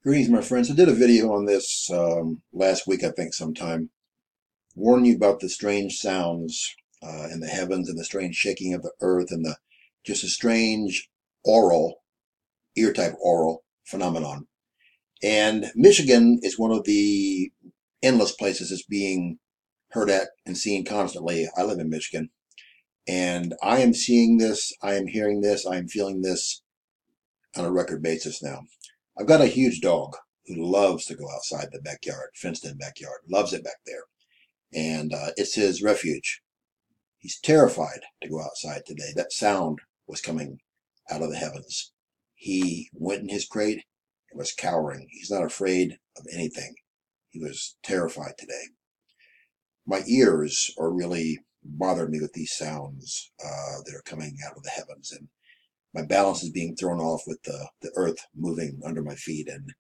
Greetings, my friends. I did a video on this last week, I think, sometime, warning you about the strange sounds in the heavens and the strange shaking of the earth and the just a strange aural, ear-type aural phenomenon. And Michigan is one of the endless places it's being heard at and seen constantly. I live in Michigan, and I am seeing this, I am hearing this, I am feeling this on a record basis now. I've got a huge dog who loves to go outside the backyard, fenced in backyard, loves it back there. And it's his refuge. He's terrified to go outside today. That sound was coming out of the heavens. He went in his crate and was cowering. He's not afraid of anything. He was terrified today. My ears are really bothering me with these sounds that are coming out of the heavens. And my balance is being thrown off with the earth moving under my feet, and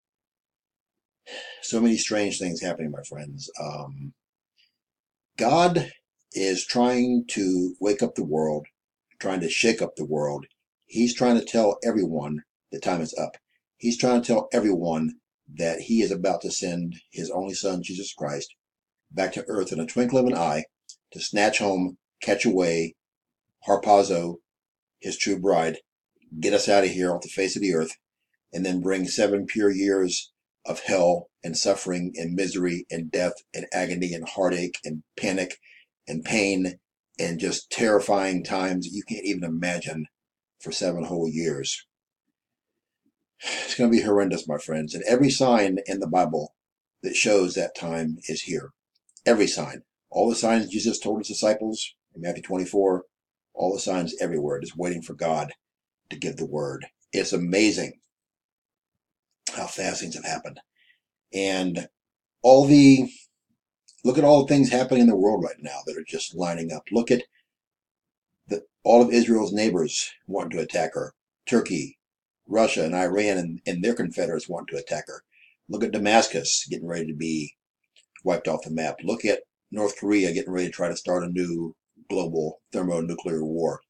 so many strange things happening, my friends. God is trying to wake up the world, trying to shake up the world. He's trying to tell everyone the time is up. He's trying to tell everyone that he is about to send his only son, Jesus Christ, back to earth in a twinkle of an eye to snatch home, catch away, harpazo, his true bride, get us out of here off the face of the earth, and then bring 7 pure years of hell and suffering and misery and death and agony and heartache and panic and pain and just terrifying times that you can't even imagine for 7 whole years. It's going to be horrendous, my friends. And every sign in the Bible that shows that time is here. Every sign. All the signs Jesus told his disciples in Matthew 24, all the signs everywhere, just waiting for God to give the word. It's amazing how fast things have happened. And look at all the things happening in the world right now that are just lining up. Look at all of Israel's neighbors wanting to attack her. Turkey, Russia, and Iran and their confederates want to attack her. Look at Damascus getting ready to be wiped off the map. Look at North Korea getting ready to try to start a new global thermonuclear war.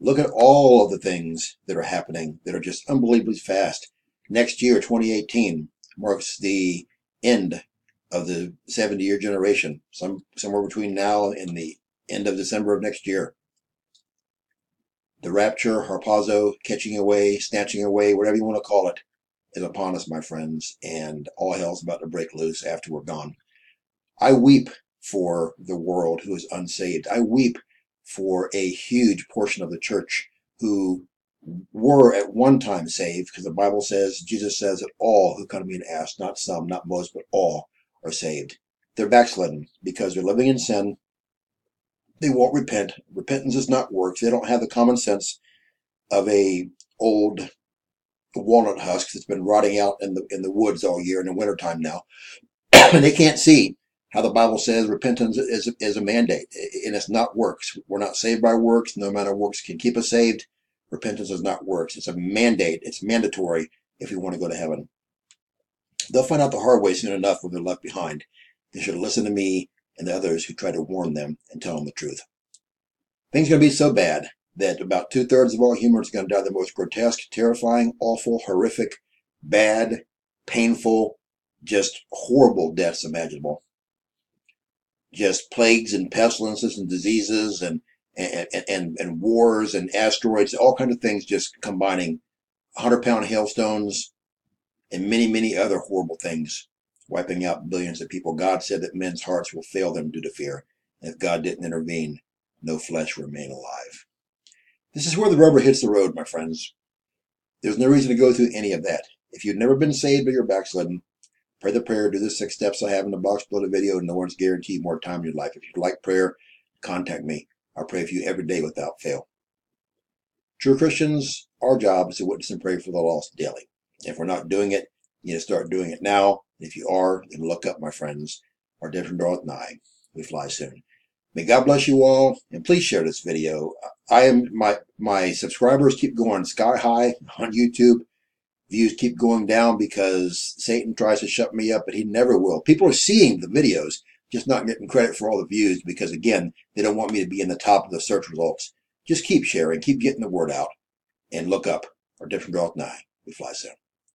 Look at all of the things that are happening that are just unbelievably fast. Next year, 2018, marks the end of the 70-year generation, somewhere between now and the end of December of next year. The rapture, harpazo, catching away, snatching away, whatever you want to call it, is upon us, my friends, and all hell's about to break loose after we're gone. I weep for the world who is unsaved. I weep for a huge portion of the church who were at one time saved, because the Bible says, Jesus says that all who come to me and ask, not some, not most, but all are saved. They're backslidden because they're living in sin. They won't repent. Repentance is not works. They don't have the common sense of a old walnut husk that's been rotting out in the woods all year in the wintertime now. And they can't see how the Bible says repentance is a mandate, and it's not works. We're not saved by works. No amount of works can keep us saved. Repentance is not works. It's a mandate. It's mandatory if we want to go to heaven. They'll find out the hard way soon enough when they're left behind. They should listen to me and the others who try to warn them and tell them the truth. Things are going to be so bad that about 2/3 of all humans are going to die the most grotesque, terrifying, awful, horrific, bad, painful, just horrible deaths imaginable. Just plagues and pestilences and diseases and wars and asteroids, all kinds of things just combining. 100-pound hailstones and many, many other horrible things, wiping out billions of people. God said that men's hearts will fail them due to fear. And if God didn't intervene, no flesh will remain alive. This is where the rubber hits the road, my friends. There's no reason to go through any of that. If you've never been saved or you're backslidden, pray the prayer, do the 6 steps I have in the box below the video. No one's guaranteed more time in your life. If you'd like prayer, contact me. I'll pray for you every day without fail. True Christians, our job is to witness and pray for the lost daily. If we're not doing it, you need to start doing it now. And if you are, then look up, my friends. Our redemption draweth nigh. We fly soon. May God bless you all, and please share this video. My subscribers keep going sky high on YouTube. Views keep going down because Satan tries to shut me up, but he never will. People are seeing the videos, just not getting credit for all the views because, again, they don't want me to be in the top of the search results. Just keep sharing, keep getting the word out, and look up. Our redemption draweth nigh. We fly soon.